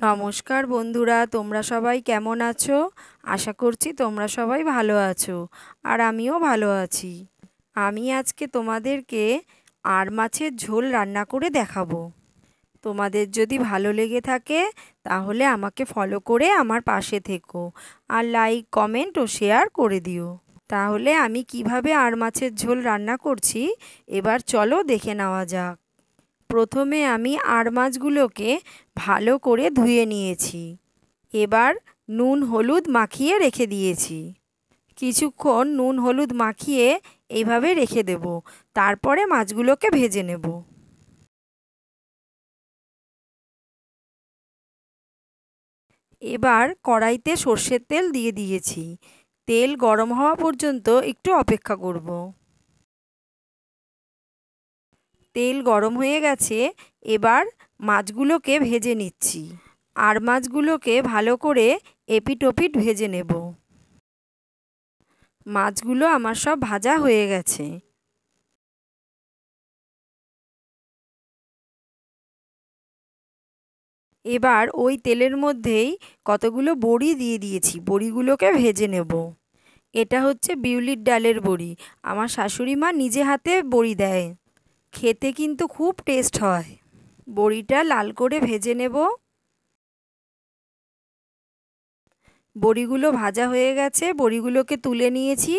নমস্কার বন্ধুরা, তোমরা সবাই কেমন আছো? আশা করছি তোমরা সবাই ভালো আছো, আর আমিও ভালো আছি। আমি আজকে তোমাদেরকে আড় মাছের ঝোল রান্না করে দেখাবো। তোমাদের যদি ভালো লেগে থাকে তাহলে আমাকে ফলো করে আমার পাশে থেকো, আর লাইক, কমেন্ট ও শেয়ার করে দিও। তাহলে আমি কিভাবে আড় মাছের ঝোল রান্না করছি এবার চলো দেখে নেওয়া যাক। প্রথমে আমি আড় মাছগুলোকে ভালো করে ধুয়ে নিয়েছি। এবার নুন হলুদ মাখিয়ে রেখে দিয়েছি। কিছুক্ষণ নুন হলুদ মাখিয়ে এইভাবে রেখে দেব। তারপরে মাছগুলোকে ভেজে নেব। এবার কড়াইতে সর্ষের তেল দিয়ে দিয়েছি। তেল গরম হওয়া পর্যন্ত একটু অপেক্ষা করব। তেল গরম হয়ে গেছে, এবার মাছগুলোকে ভেজে নিচ্ছি। আর মাছগুলোকে ভালো করে এপিট ওপিট ভেজে নেব। মাছগুলো আমার সব ভাজা হয়ে গেছে। এবার ওই তেলের মধ্যেই কতগুলো বড়ি দিয়ে দিয়েছি। বড়িগুলোকে ভেজে নেব। এটা হচ্ছে বিউলির ডালের বড়ি। আমার শাশুড়ি মা নিজে হাতে বড়ি দেয়, খেতে কিন্তু খুব টেস্ট হয়। বড়িটা লাল করে ভেজে নেব। বড়িগুলো ভাজা হয়ে গেছে, বড়িগুলোকে তুলে নিয়েছি।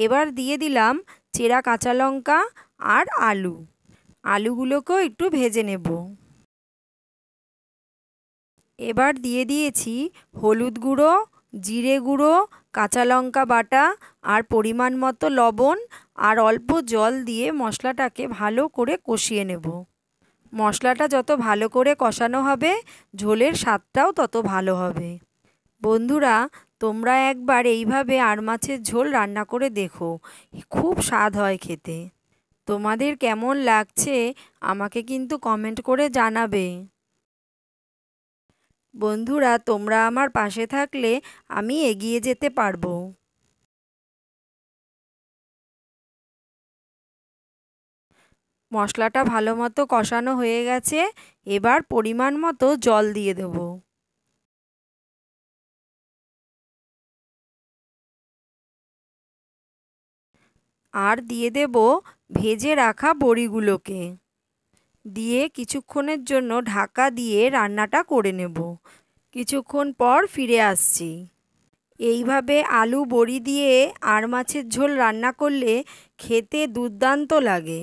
এবার দিয়ে দিলাম চেরা কাঁচা লঙ্কা আর আলু। আলুগুলোকেও একটু ভেজে নেব। এবার দিয়ে দিয়েছি হলুদ গুঁড়ো, জিরে গুঁড়ো, কাঁচা লঙ্কা বাটা আর পরিমাণ মতো লবণ, আর অল্প জল দিয়ে মশলাটাকে ভালো করে কষিয়ে নেব। মশলাটা যত ভালো করে কষানো হবে ঝোলের স্বাদটাও তত ভালো হবে। বন্ধুরা, তোমরা একবার এইভাবে আড় মাছের ঝোল রান্না করে দেখো, খুব স্বাদ হয় খেতে। তোমাদের কেমন লাগছে আমাকে কিন্তু কমেন্ট করে জানাবে। বন্ধুরা, তোমরা আমার পাশে থাকলে আমি এগিয়ে যেতে পারবো। মশলাটা ভালো মতো কষানো হয়ে গেছে। এবার পরিমাণ মতো জল দিয়ে দেব। আর দিয়ে দেব ভেজে রাখা বড়িগুলোকে। দিয়ে কিছুক্ষণের জন্য ঢাকা দিয়ে রান্নাটা করে নেব। কিছুক্ষণ পর ফিরে আসছি। এইভাবে আলু বড়ি দিয়ে আড় মাছের ঝোল রান্না করলে খেতে দুর্দান্ত লাগে।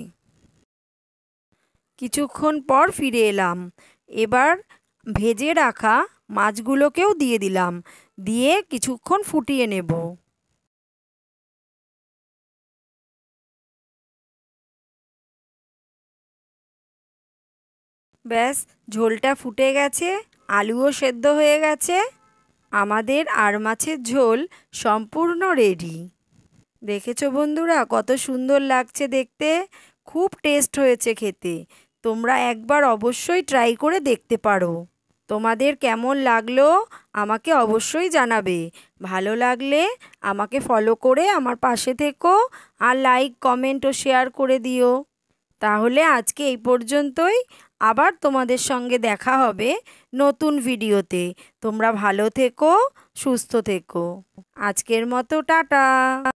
কিছুক্ষণ পর ফিরে এলাম। এবার ভেজে রাখা মাছগুলোকেও দিয়ে দিলাম। দিয়ে কিছুক্ষণ ফুটিয়ে নেব। ব্যাস, ঝোলটা ফুটে গেছে, আলুও সেদ্ধ হয়ে গেছে। আমাদের আড় মাছের ঝোল সম্পূর্ণ রেডি। দেখেছো বন্ধুরা, কত সুন্দর লাগছে দেখতে। খুব টেস্ট হয়েছে খেতে। তোমরা একবার অবশ্যই ট্রাই করে দেখতে পারো। তোমাদের কেমন লাগলো আমাকে অবশ্যই জানাবে। ভালো লাগলে আমাকে ফলো করে আমার পাশে থেকো, আর লাইক, কমেন্ট ও শেয়ার করে দিও। তাহলে আজকে এই পর্যন্তই। আবার তোমাদের সঙ্গে দেখা হবে নতুন ভিডিওতে। তোমরা ভালো থেকো, সুস্থ থেকো। আজকের মতো টাটা।